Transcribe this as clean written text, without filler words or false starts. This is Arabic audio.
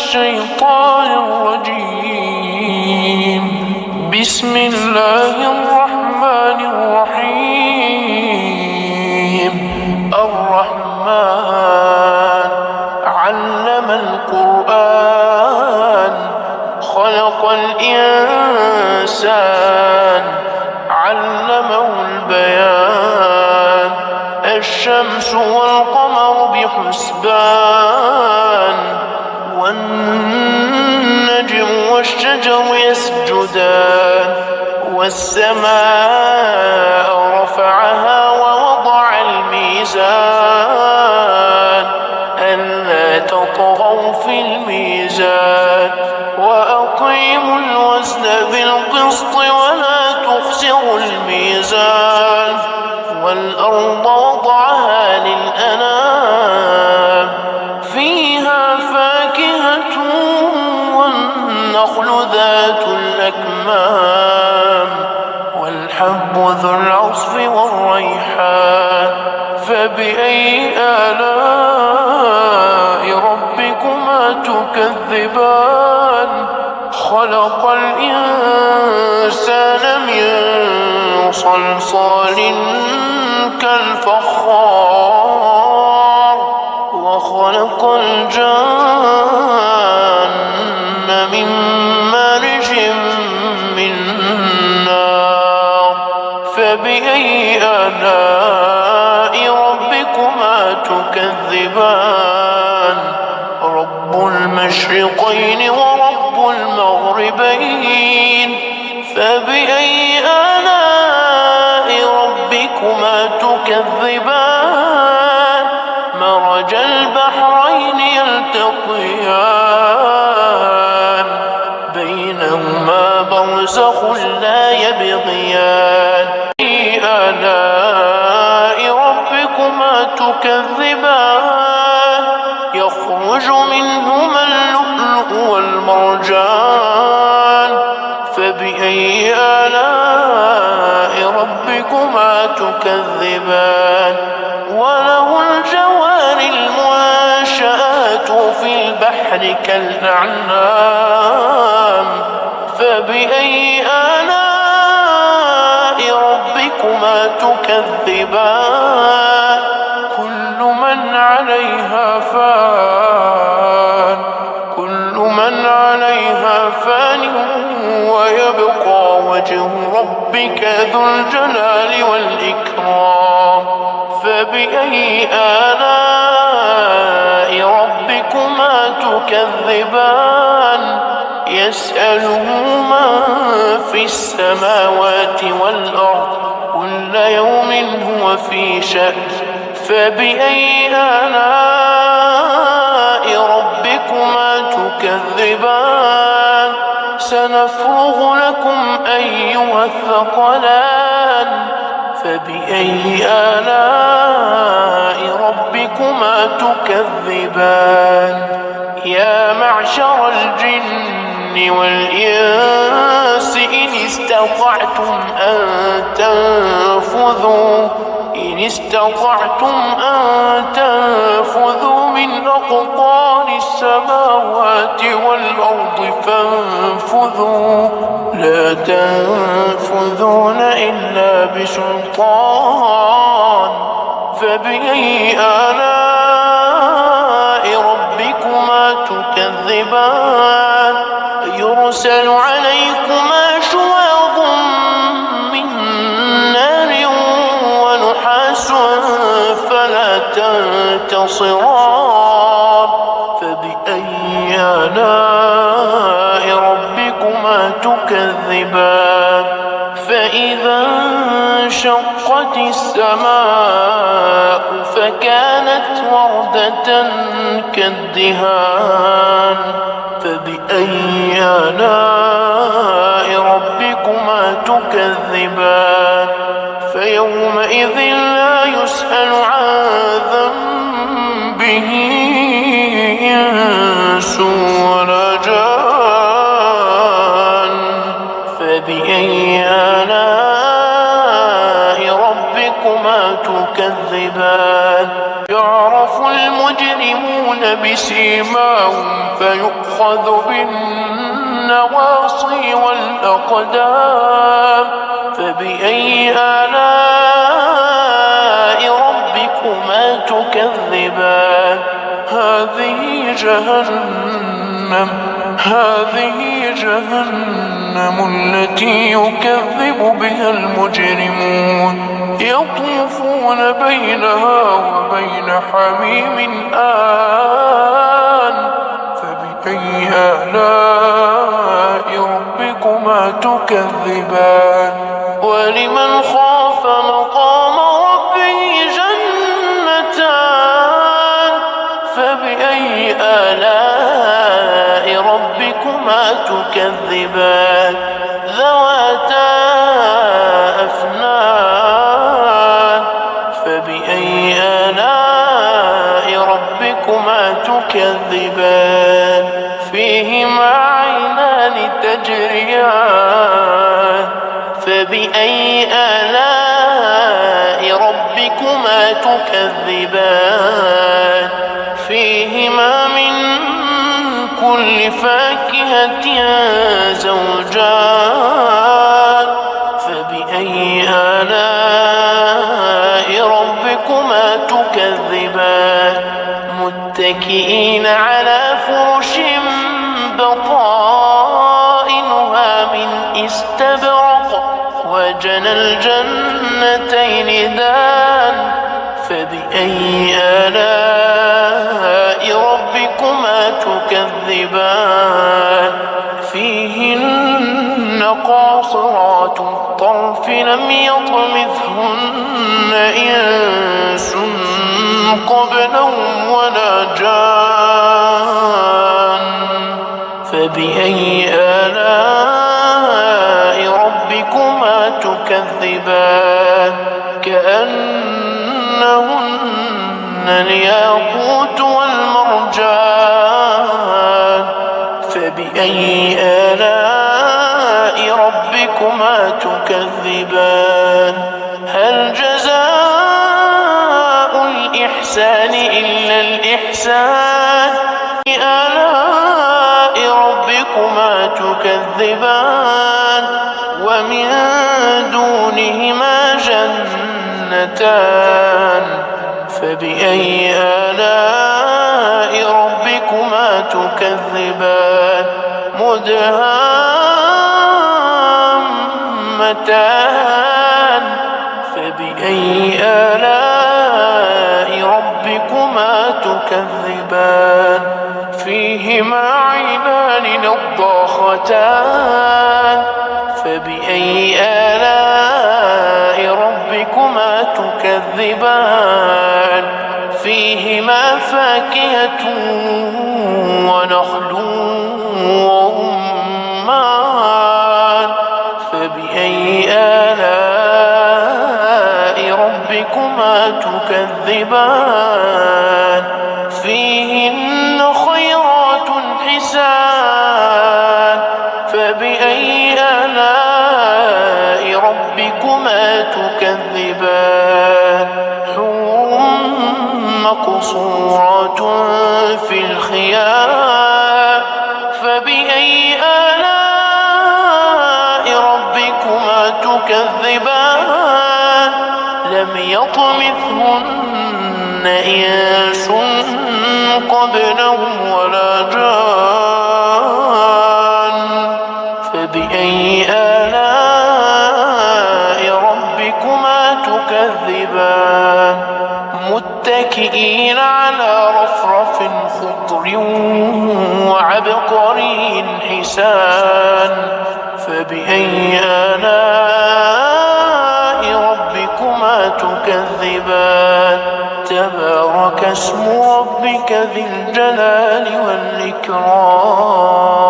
الشيطان الرجيم. بسم الله الرحمن الرحيم. الرحمن علم القرآن خلق الإنسان علمه البيان. الشمس والقمر بحسبان والنجم والشجر يسجدان والسماء رفعها ووضع الميزان ألا تطغوا في الميزان وأقيموا الوزن بالقسط ولا تخسروا الميزان. والأرض وضعها للأنام فيها فاكهة والنخل ذات الأكمام والحب ذو العصف والريحان. فبأي آلاء ربكما تكذبان؟ خلق الإنسان من صلصال كالفخار وخلق الجن من مارج من نار. فبأي آلاء ربكما تكذبان؟ رب المشرقين ورب المغربين. فبأي آلاء ربكما تكذبان؟ مرج البحرين يلتقيان بينهما برزخ لا يبغيان. فبأي آلاء ربكما تكذبان؟ يخرج منهما اللؤلؤ والمرجان. فبأي آلاء ربكما تكذبان؟ وله الجوار المنشآت في البحر كالأعلام. فبأي آلاء ربكما تكذبان؟ كل من عليها فان ويبقى وجه ربك ذو الجلال والإكرام. فبأي آلاء ربكما تكذبان؟ يسأله من في السماوات والأرض كل يوم هو في شأن. فبأي آلاء ربكما تكذبان؟ سنفرغ لكم أيها الثقلان. فبأي آلاء ربكما تكذبان؟ يا معشر الجن والإنس إن استطعتم أن تنفذوا من أقطار السماوات والأرض فانفذوا لا تنفذون إلا بسلطان. فبأي آلاء ربكما تكذبان؟ يرسل عليكما شواظ من نار ونحاس فلا تنتصران. فبأي آلاء ربكما تكذبان؟ فإذا انشقت السماء فكانت وردة كالدهان. فبأي آلاء ربكما تكذبان؟ فيومئذ لا يسأل عن ذنبه إنس ولا جان. فبأي آلاء ربكما تكذبان؟ يعرف المجرمون بسيماهم فيؤخذ بالنواصي والأقدام فبأي آلاء ربكما تكذبان هذه جهنم التي يكذب بها المجرمون يطوفون بينها وبين حميم آن فبأي آلاء ربكما تكذبان ولمن خاف مقام ربه جنتان فبأي آلاء ربكما تكذبان ذواتا أفنان فبأي آلاء ربكما تكذبان فيهما عينان تجريان فبأي آلاء ربكما تكذبان فيهما من كل فاكهة زوجان فبأي آلاء ربكما تكذبان متكئين على فرش بطائنها من استبرق وجنى الجنتين دان فبأي آلاء ربكما تكذبان فيهن قاصرات الطرف لم يطمثهن إنس قبلهم ولا جان فبأي آلاء ربكما تكذبان كأنهن الياقوت والمرجان فبأي آلاء ربكما تكذبان هل جزاء الإحسان إلا الإحسان آلاء ربكما تكذبان ومن دونهما جنتان فبأي آلاء ربكما تكذبان مدهامتان فبأي آلاء ربكما تكذبان فيهما عينان نضاختان فبأي آلاء ربكما تكذبان فيهما فاكهة ونخل ورمان فبأي آلاء ربكما تكذبان فيهن خيرات حسان فبأي آلاء ربكما تكذبان حور مقصورات في الخيام فبأي آلاء ربكما تكذبان لم يطمثهن إنس قبلهم ولا جان فبأي آلاء ربكما تكذبان متكئين على رفرف خضر وعبقري حسان فبأي آلاء ربكما تكذبان تبارك اسم ربك ذي الجلال والإكرام